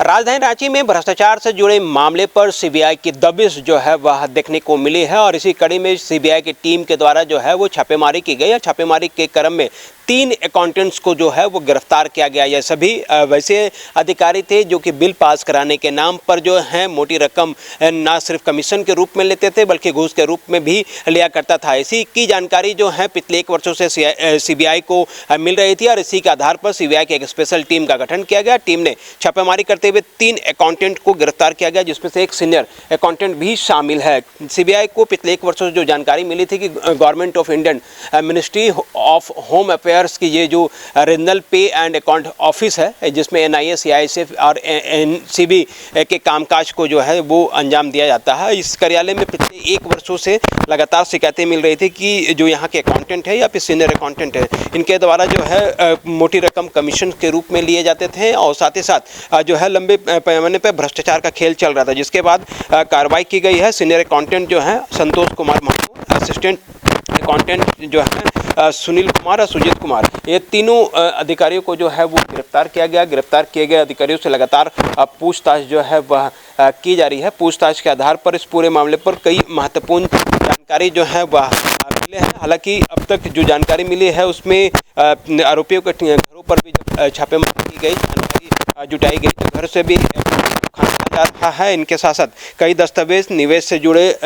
राजधानी रांची में भ्रष्टाचार से जुड़े मामले पर सीबीआई की दबिश जो है वह देखने को मिली है और इसी कड़ी में सीबीआई की टीम के द्वारा जो है वो छापेमारी की गई है। छापेमारी के क्रम में 3 अकाउंटेंट्स को जो है वो गिरफ्तार किया गया। ये सभी वैसे अधिकारी थे जो कि बिल पास कराने के नाम पर जो है मोटी रकम ना सिर्फ कमीशन के रूप में लेते थे बल्कि घूस के रूप में भी लिया करता था। इसी की जानकारी जो है पिछले 1 वर्षों से सीबीआई को मिल रही थी और इसी के आधार पर सीबीआई की एक स्पेशल टीम का गठन किया गया। टीम ने छापेमारी करते हुए 3 अकाउंटेंट को गिरफ्तार किया गया, जिसमें से एक सीनियर अकाउंटेंट भी शामिल है। सीबीआई को पिछले 1 वर्षों से जो जानकारी मिली थी कि government of Indian ministry of home affairs की ये जो रीजनल पे एंड अकाउंट ऑफिस है, जिसमें एनआईए, सीआईएसएफ और एनसीबी के कामकाज को जो है वो अंजाम दिया जाता है। इस कार्यालय में पिछले 1 वर्षों से लगातार शिकायतें मिल रही थी कि जो यहाँ के अकाउंटेंट है या फिर सीनियर अकाउंटेंट है, इनके द्वारा जो है मोटी रकम कमीशन के रूप में लिए जाते थे और साथ ही साथ जो है लंबे पैमाने पर भ्रष्टाचार का खेल चल रहा था, जिसके बाद कार्रवाई की गई है। सीनियर अकाउंटेंट जो है संतोष कुमार महतो, असिस्टेंट अकाउंटेंट जो है सुनील कुमार और सुजीत कुमार, ये तीनों अधिकारियों को जो है वो गिरफ्तार किया गया। गिरफ्तार किए गए अधिकारियों से लगातार पूछताछ जो है वह की जा रही है। पूछताछ के आधार पर इस पूरे मामले पर कई महत्वपूर्ण जानकारी जो है वह मिले हैं। हालांकि अब तक जो जानकारी मिली है उसमें आरोपियों के घरों पर भी जब छापेमारी की गई, जानकारी जुटाई गई, तो घर से भी जा रहा है। इनके साथ साथ कई दस्तावेज, निवेश से जुड़े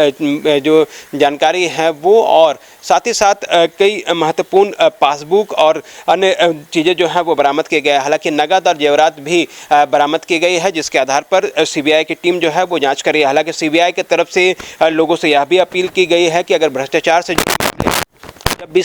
जो जानकारी है वो, और साथ ही साथ कई महत्वपूर्ण पासबुक और अन्य चीज़ें जो हैं वो बरामद किए गए। हालांकि नगद और जेवरात भी बरामद की गई है, जिसके आधार पर सीबीआई की टीम जो है वो जांच कर रही है। हालांकि सीबीआई की तरफ से लोगों से यह भी अपील की गई है कि अगर भ्रष्टाचार से जब भी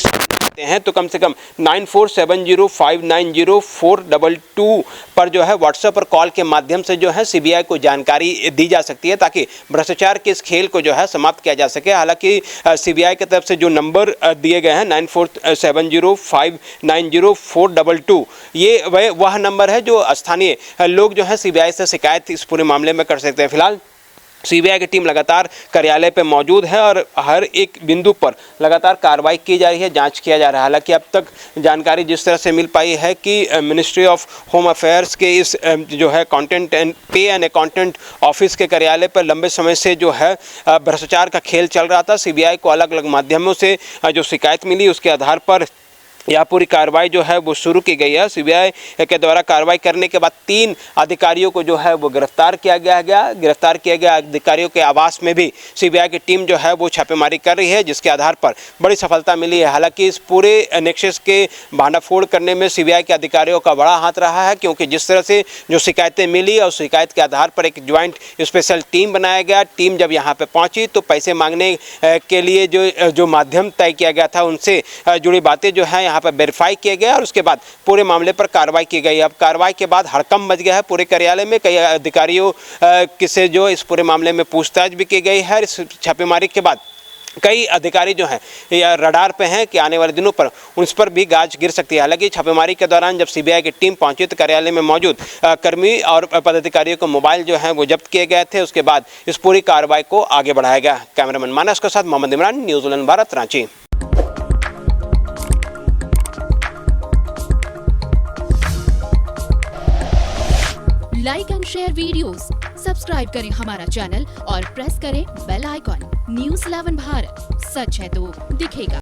हैं तो कम से कम 9470590422 पर जो है व्हाट्सएप और कॉल के माध्यम से जो है सीबीआई को जानकारी दी जा सकती है, ताकि भ्रष्टाचार के इस खेल को जो है समाप्त किया जा सके। हालांकि सीबीआई की तरफ से जो नंबर दिए गए हैं 9470590422, ये वह नंबर है जो स्थानीय लोग जो है सीबीआई से शिकायत इस पूरे मामले में कर सकते हैं। फिलहाल सीबीआई की टीम लगातार कार्यालय पर मौजूद है और हर एक बिंदु पर लगातार कार्रवाई की जा रही है, जांच किया जा रहा है। हालांकि अब तक जानकारी जिस तरह से मिल पाई है कि मिनिस्ट्री ऑफ होम अफेयर्स के इस जो है अकाउंटेंट एंड पे एंड अकाउंटेंट ऑफिस के कार्यालय पर लंबे समय से जो है भ्रष्टाचार का खेल चल रहा था। सीबीआई को अलग अलग माध्यमों से जो शिकायत मिली उसके आधार पर यह पूरी कार्रवाई जो है वो शुरू की गई है। सीबीआई के द्वारा कार्रवाई करने के बाद 3 अधिकारियों को जो है वो गिरफ्तार किया गया। गिरफ्तार किए गए अधिकारियों के आवास में भी सीबीआई की टीम जो है वो छापेमारी कर रही है, जिसके आधार पर बड़ी सफलता मिली है। हालांकि इस पूरे नेक्सस के भांडाफोड़ करने में सीबीआई के अधिकारियों का बड़ा हाथ रहा है, क्योंकि जिस तरह से जो शिकायतें मिली और शिकायत के आधार पर एक ज्वाइंट स्पेशल टीम बनाया गया। टीम जब यहाँ पर पहुँची तो पैसे मांगने के लिए जो माध्यम तय किया गया था उनसे जुड़ी बातें जो है यहाँ पर वेरीफाई किया गया और उसके बाद पूरे मामले पर कार्रवाई की गई। अब कार्रवाई के बाद हड़कंप मच गया है पूरे कार्यालय में। कई अधिकारियों से जो इस पूरे मामले में पूछताछ भी की गई है। इस छापेमारी के बाद कई अधिकारी जो हैं या रडार पे हैं कि आने वाले दिनों पर उस पर भी गाज गिर सकती है। हालांकि छापेमारी के दौरान जब सीबीआई की टीम पहुंची तो कार्यालय में मौजूद कर्मी और पदाधिकारियों को मोबाइल जो है वो जब्त किए गए थे। उसके बाद इस पूरी कार्रवाई को आगे बढ़ाया गया। कैमरामैन मानस के साथ Mohammad Imran, news 11 Bharat, Ranchi. Like and share videos, subscribe करें हमारा चैनल और प्रेस करें बेल आइकॉन। न्यूज़ 11 भारत, सच है तो दिखेगा।